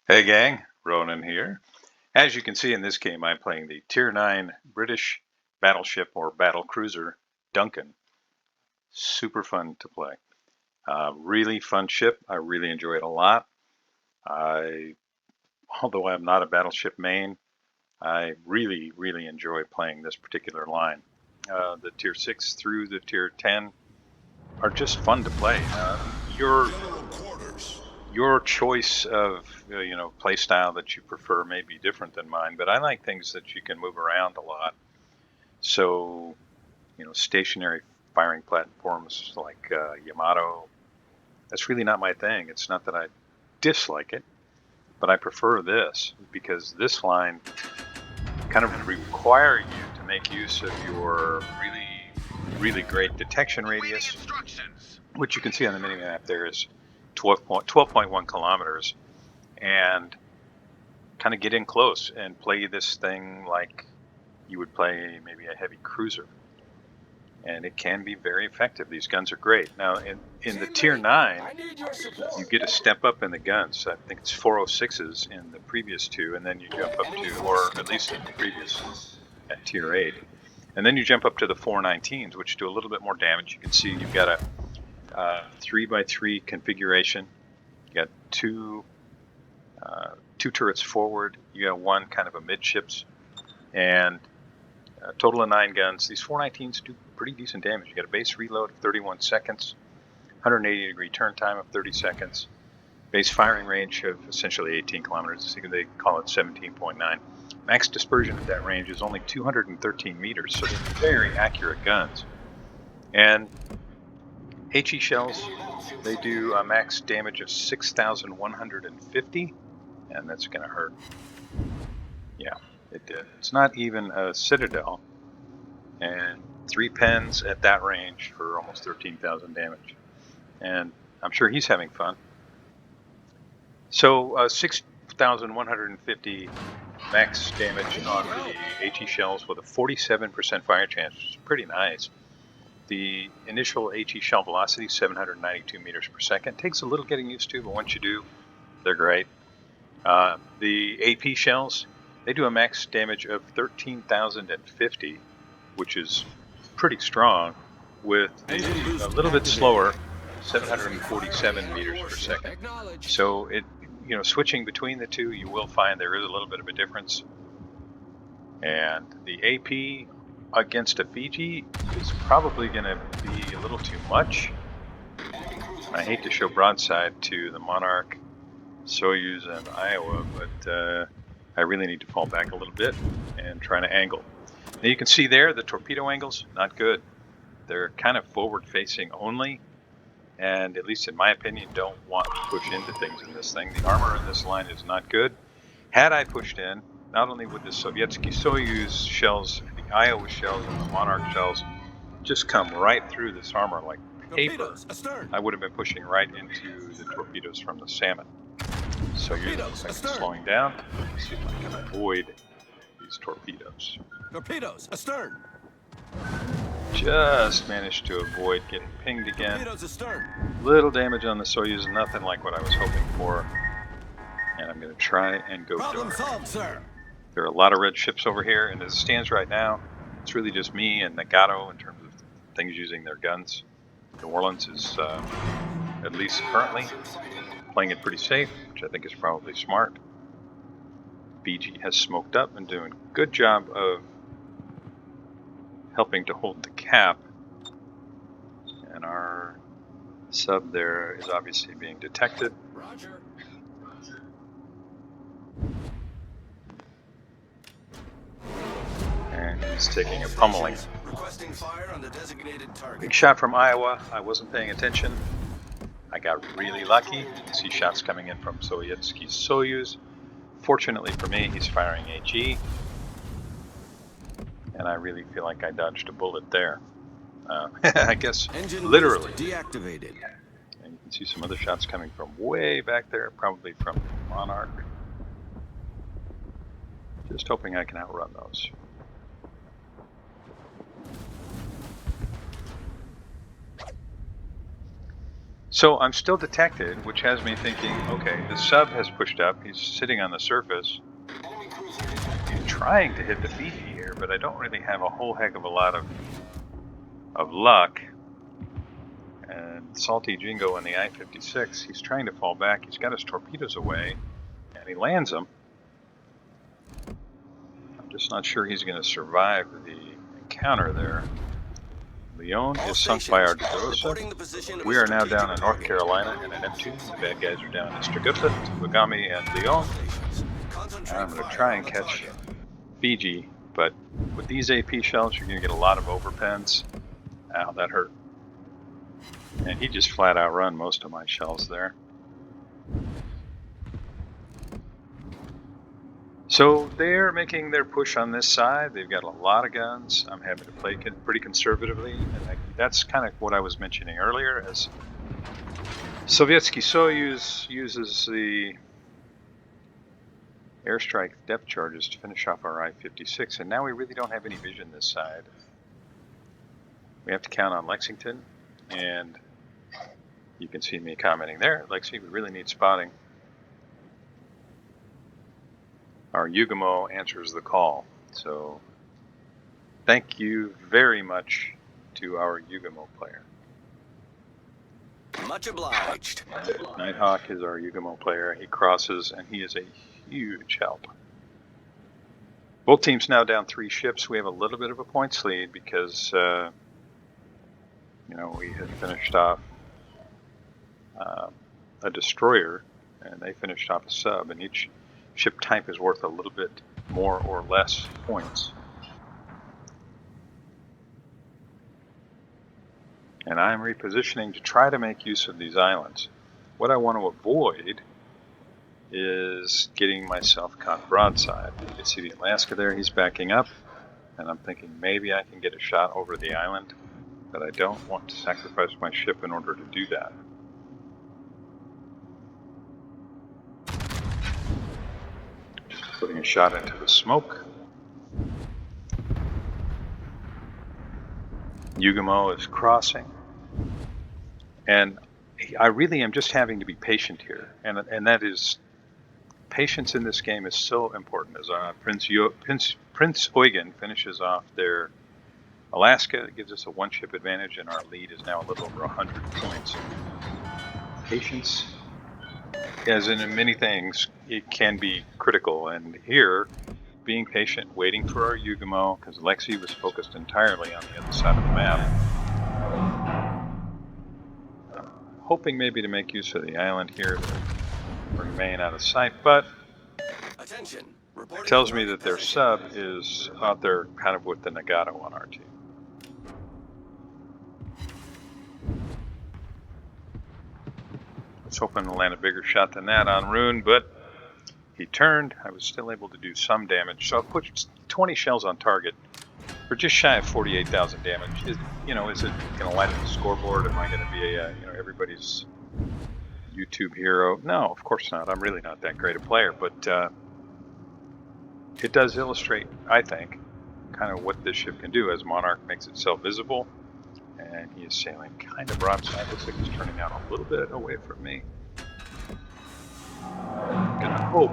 Hey gang, Ronan here. As you can see in this game, I'm playing the Tier 9 British battleship or battlecruiser Duncan. Super fun to play. Really fun ship. I really enjoy it a lot. Although I'm not a battleship main, I really enjoy playing this particular line. The Tier 6 through the Tier 10 are just fun to play. Your choice of play style that you prefer may be different than mine, but I like things that you can move around a lot. So, stationary firing platforms like Yamato, that's really not my thing. It's not that I dislike it, but I prefer this because this line kind of require you to make use of your really great detection radius, which you can see on the minimap there is 12.1 kilometers, and kind of get in close and play this thing like you would play maybe a heavy cruiser. And it can be very effective. These guns are great. Now, in the Tier 9, you get a step up in the guns. I think it's 406s in the previous two, and then you jump up to, or at least in the previous, at Tier 8. And then you jump up to the 419s, which do a little bit more damage. You can see you've got a 3x3 configuration. You got two turrets forward. You got one kind of a midships, and a total of 9 guns. These 419s do pretty decent damage. You got a base reload of 31 seconds, 180-degree turn time of 30 seconds, base firing range of essentially 18 kilometers. I think they call it 17.9. Max dispersion at that range is only 213 meters, so they're very accurate guns. And HE shells, they do a max damage of 6,150, and that's going to hurt. Yeah, it did. It's not even a Citadel, and 3 pens at that range for almost 13,000 damage. And I'm sure he's having fun. So 6,150 max damage on the HE shells with a 47% fire chance, which is pretty nice. The initial HE shell velocity, 792 meters per second. Takes a little getting used to, but once you do, they're great. The AP shells, they do a max damage of 13,050, which is pretty strong, with a little bit slower, 747 meters per second. So switching between the two, you will find there is a little bit of a difference. And the AP against a Fiji is probably going to be a little too much. I hate to show broadside to the Monarch, Soyuz, and Iowa, but I really need to fall back a little bit and try to angle. Now you can see there the torpedo angles, not good. They're kind of forward-facing only, and at least in my opinion, don't want to push into things in this thing. The armor in this line is not good. Had I pushed in, not only would the Sovietsky Soyuz shells, the Iowa shells, and the Monarch shells just come right through this armor like paper, I would have been pushing right into the torpedoes from the Salmon. Soyuz looks like it's slowing down. Let's see if I can avoid these torpedoes. Torpedoes astern. Just managed to avoid getting pinged again. Torpedoes astern. Little damage on the Soyuz, nothing like what I was hoping for. And I'm going to try and go Problem dark. solved, sir. There are a lot of red ships over here, and as it stands right now, it's really just me and Nagato in terms of things using their guns. New Orleans is, at least currently, playing it pretty safe, which I think is probably smart. Fiji has smoked up and doing a good job of helping to hold the cap. And our sub there is obviously being detected. Roger. And he's taking a pummeling. Requesting fire on the designated target. Big shot from Iowa. I wasn't paying attention. I got really lucky. You can see shots coming in from Sovietsky Soyuz. Fortunately for me, he's firing HE. And I really feel like I dodged a bullet there. I guess Engine literally. deactivated. And you can see some other shots coming from way back there, probably from Monarch. Just hoping I can outrun those. So I'm still detected, which has me thinking, okay, the sub has pushed up. He's sitting on the surface. He's trying to hit the Fiji here, but I don't really have a whole heck of a lot of luck. And Salty Jingo in the I-56, he's trying to fall back. He's got his torpedoes away, and he lands them. I'm just not sure he's going to survive the encounter there. Leon is sunk by our Dodosa. We are now down in North Carolina and in Neptune. The bad guys are down in Strigutta, Tugami, and Leon. I'm going to try and catch Fiji, but with these AP shells, you're going to get a lot of overpens. Ow, that hurt. And he just flat out run most of my shells there. So they're making their push on this side. They've got a lot of guns. I'm having to play pretty conservatively, and that's kind of what I was mentioning earlier. As Sovietsky Soyuz uses the airstrike depth charges to finish off our I-56, and now we really don't have any vision this side. We have to count on Lexington, and you can see me commenting there. Lexi, we really need spotting. Our Yugamo answers the call. So thank you very much to our Yugamo player. Much obliged. Nighthawk is our Yugamo player. He crosses, and he is a huge help. Both teams now down 3 ships. We have a little bit of a points lead because, we had finished off a destroyer, and they finished off a sub, and each ship type is worth a little bit more or less points. And I'm repositioning to try to make use of these islands. What I want to avoid is getting myself caught broadside. You can see the Alaska there, he's backing up, and I'm thinking maybe I can get a shot over the island, but I don't want to sacrifice my ship in order to do that. Putting a shot into the smoke. Yugamo is crossing. And I really am just having to be patient here. And that is, patience in this game is so important. As Prince Eugen finishes off their Alaska, it gives us a 1-ship advantage, and our lead is now a little over 100 points. Patience, as in many things, it can be critical, and here, being patient, waiting for our Yugamo, because Lexi was focused entirely on the other side of the map. Hoping maybe to make use of the island here to remain out of sight, but Attention. it tells me that their sub is out there kind of with the Nagato on our team. I was hoping to land a bigger shot than that on Rune, but he turned. I was still able to do some damage, so I put 20 shells on target for just shy of 48,000 damage. Is it going to light up the scoreboard? Am I going to be everybody's YouTube hero? No, of course not. I'm really not that great a player, but it does illustrate, I think, kind of what this ship can do as Monarch makes itself visible, and he is sailing kind of broadside. Looks like he's turning out a little bit away from me. I'm gonna hope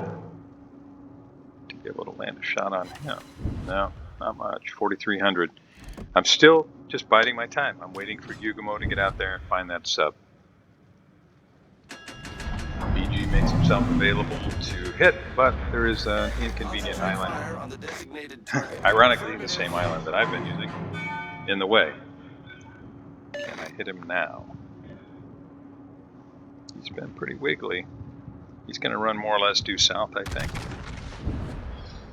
to be able to land a shot on him. No, not much. 4,300. I'm still just biding my time. I'm waiting for Yugamo to get out there and find that sub. BG makes himself available to hit, but there is an inconvenient island. Ironically, the same island that I've been using in the way. Can I hit him now? He's been pretty wiggly. He's going to run more or less due south, I think.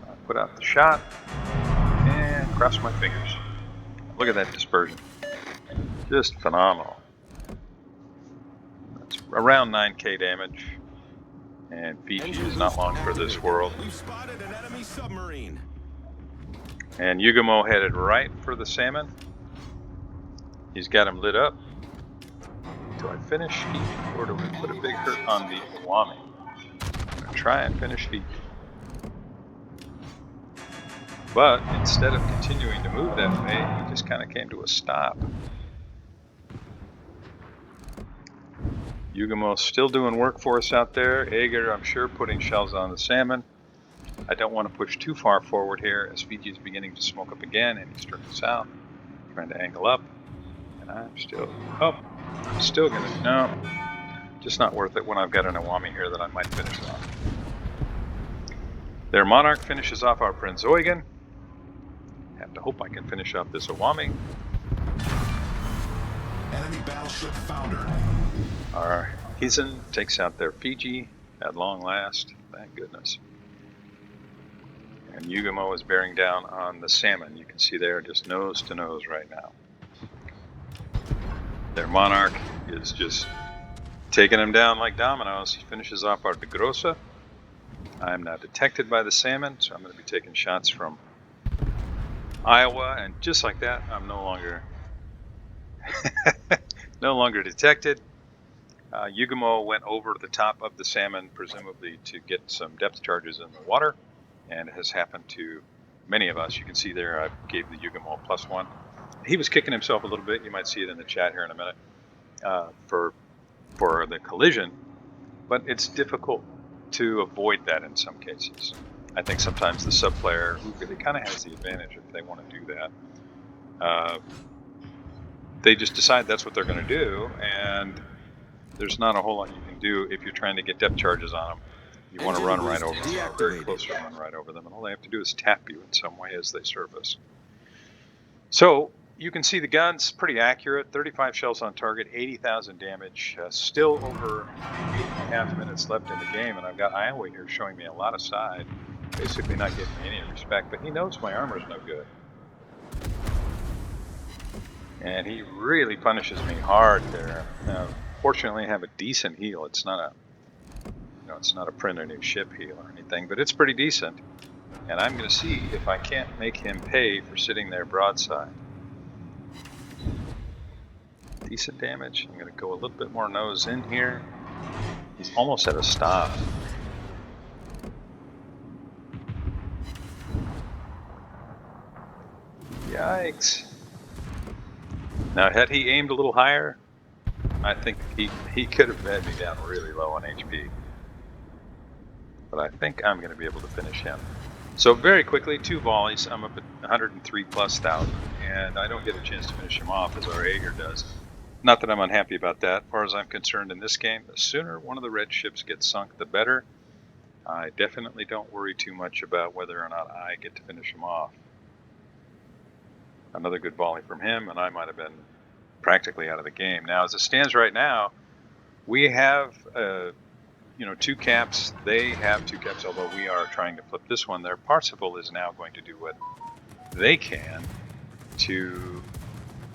I'll put out the shot and cross my fingers. Look at that dispersion. Just phenomenal. That's around 9k damage. And Fiji is not long for this world. We've spotted an enemy submarine. And Yugamo headed right for the He's got him lit up. Do I finish Fiji, or do we put a big hurt on the Iwami? I'm going to try and finish Fiji. But instead of continuing to move that way, he just kind of came to a stop. Yugamo's still doing work for us out there. Ager, I'm sure, putting shells on the salmon. I don't want to push too far forward here as Fiji is beginning to smoke up again and he's turning south, trying to angle up. And I'm still, still gonna, no, just not worth it when I've got an Awami here that I might finish off. Their Monarch finishes off our Prince Eugen. Have to hope I can finish off this Awami. Enemy battleship foundered. Our Hizen takes out their Fiji at long last, thank goodness. And Yugamo is bearing down on the salmon. You can see they're just nose to nose right now. Their Monarch is just taking them down like dominoes. He finishes off our De Grossa. I am now detected by the salmon, so I'm going to be taking shots from Iowa, and just like that, I'm no longer detected. Yugamo went over the top of the salmon, presumably to get some depth charges in the water, and it has happened to many of us. You can see there I gave the Yugamo a +1. He was kicking himself a little bit. You might see it in the chat here in a minute for the collision, but it's difficult to avoid that in some cases. I think sometimes the sub player who really kind of has the advantage if they want to do that, they just decide that's what they're going to do, and there's not a whole lot you can do if you're trying to get depth charges on them. You want to run right over them, or very close to run right over them, and all they have to do is tap you in some way as they surface. So you can see the gun's pretty accurate, 35 shells on target, 80,000 damage, still over 8.5 minutes left in the game, and I've got Iowa here showing me a lot of side, basically not giving me any respect, but he knows my armor's no good. And he really punishes me hard there. Now, fortunately, I have a decent heal. It's not a print a new ship heal or anything, but it's pretty decent. And I'm going to see if I can't make him pay for sitting there broadside. Decent damage. I'm going to go a little bit more nose in here. He's almost at a stop. Yikes. Now, had he aimed a little higher, I think he could have had me down really low on HP. But I think I'm going to be able to finish him. So very quickly, 2 volleys. I'm up at 103,000+, and I don't get a chance to finish him off as our Ager does. Not that I'm unhappy about that. As far as I'm concerned in this game, the sooner one of the red ships gets sunk, the better. I definitely don't worry too much about whether or not I get to finish him off. Another good volley from him, and I might have been practically out of the game. Now, as it stands right now, we have 2 caps. They have 2 caps, although we are trying to flip this one. Their Parsifal is now going to do what they can to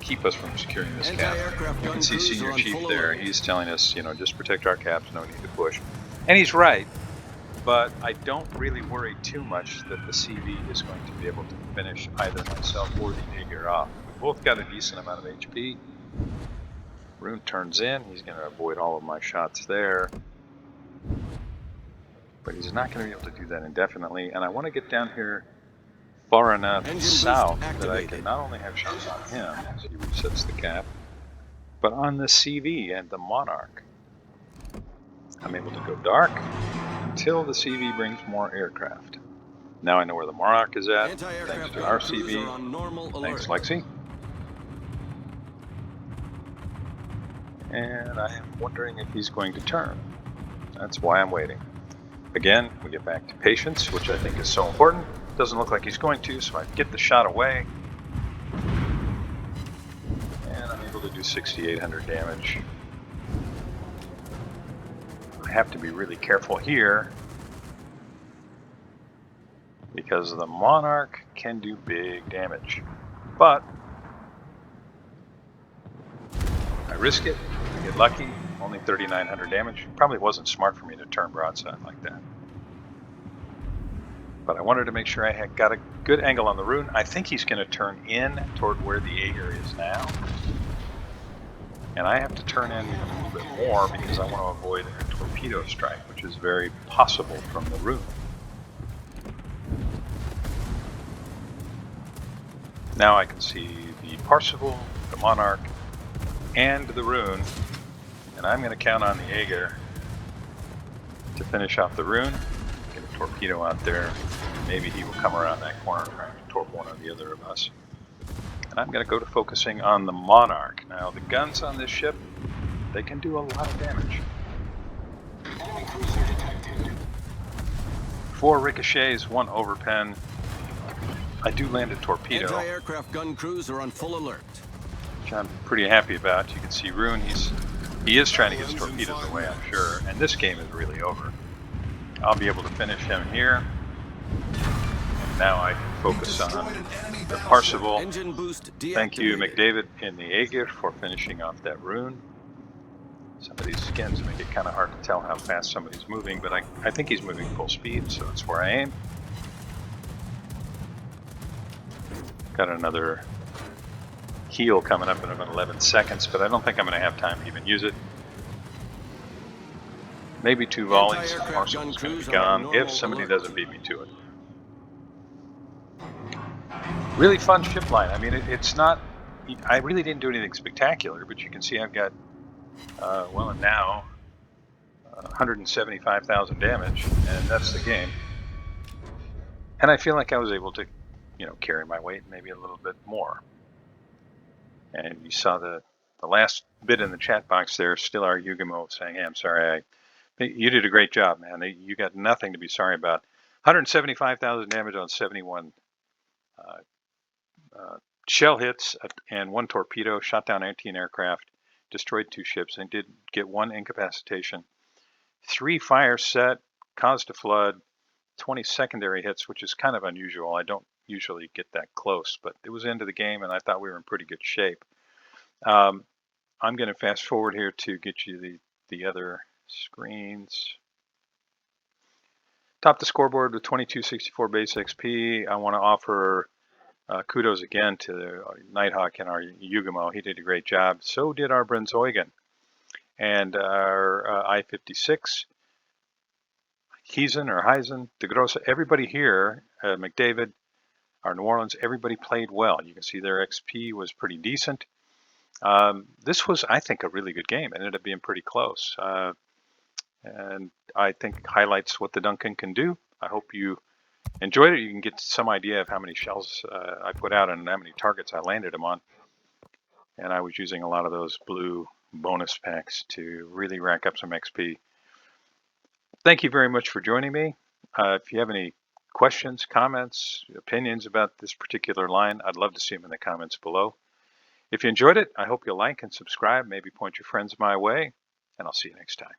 keep us from securing this cap. You can see Senior Chief there. He's telling us, just protect our caps, no need to push. And he's right, but I don't really worry too much that the CV is going to be able to finish either myself or the Ager off. We both got a decent amount of HP. Rune turns in. He's going to avoid all of my shots there. But he's not going to be able to do that indefinitely. And I want to get down here far enough south that I can not only have shots on him as he resets the cap, but on the CV and the Monarch. I'm able to go dark until the CV brings more aircraft. Now I know where the Monarch is at, thanks to our CV. Thanks, Lexi. And I am wondering if he's going to turn. That's why I'm waiting. Again, we get back to patience, which I think is so important. Doesn't look like he's going to, so I get the shot away. And I'm able to do 6,800 damage. I have to be really careful here, because the Monarch can do big damage. But I risk it, I get lucky, only 3,900 damage. Probably wasn't smart for me to turn broadside like that. But I wanted to make sure I had got a good angle on the Rune. I think he's going to turn in toward where the Ager is now. And I have to turn in even a little bit more because I want to avoid a torpedo strike, which is very possible from the Rune. Now I can see the Parsifal, the Monarch, and the Rune. And And I'm going to count on the Jaeger to finish off the rune. Get a torpedo out there. Maybe he will come around that corner trying to torp one or the other of us. And I'm going to go to focusing on the Monarch. Now, the guns on this ship, they can do a lot of damage. Enemy cruiser detected. 4 ricochets, 1 overpen. I do land a torpedo, Anti-aircraft gun crews are on full alert. which I'm pretty happy about. You can see Rune, he is trying to get his torpedoes away, I'm sure. And this game is really over. I'll be able to finish him here. And now I can focus on the Parseval. Engine boost deactivated. Thank you, McDavid in the Aegir, for finishing off that Rune. Some of these skins make it kind of hard to tell how fast somebody's moving, but I think he's moving full speed, so that's where I aim. Got another heal coming up in about 11 seconds, but I don't think I'm going to have time to even use it. Maybe 2 volleys, Parseval's going to be gone if somebody doesn't beat me to it. Really fun ship line. I mean, it's not, I really didn't do anything spectacular, but you can see I've got, well, now 175,000 damage, and that's the game. And I feel like I was able to, you know, carry my weight maybe a little bit more. And you saw the last bit in the chat box there, still our Yugumo saying, hey, I'm sorry, you did a great job, man. You got nothing to be sorry about. 175,000 damage on 71 shell hits and 1 torpedo, shot down 18 aircraft, destroyed 2 ships, and did get 1 incapacitation. 3 fires set, caused a flood, 20 secondary hits, which is kind of unusual. I don't usually get that close, but it was into the game, and I thought we were in pretty good shape. I'm going to fast forward here to get you the other screens. Top the scoreboard with 2264 base XP. I want to offer kudos again to Nighthawk and our Yugumo. He did a great job. So did our Brenzoigan and our I-56. Heisen, De Grossa, everybody here, McDavid, our New Orleans, everybody played well. You can see their XP was pretty decent. This was, I think, a really good game. It ended up being pretty close. And I think highlights what the Duncan can do. I hope you enjoyed it. You can get some idea of how many shells I put out and how many targets I landed them on. And I was using a lot of those blue bonus packs to really rack up some XP. Thank you very much for joining me. If you have any questions, comments, opinions about this particular line, I'd love to see them in the comments below. If you enjoyed it, I hope you'll like and subscribe, maybe point your friends my way, and I'll see you next time.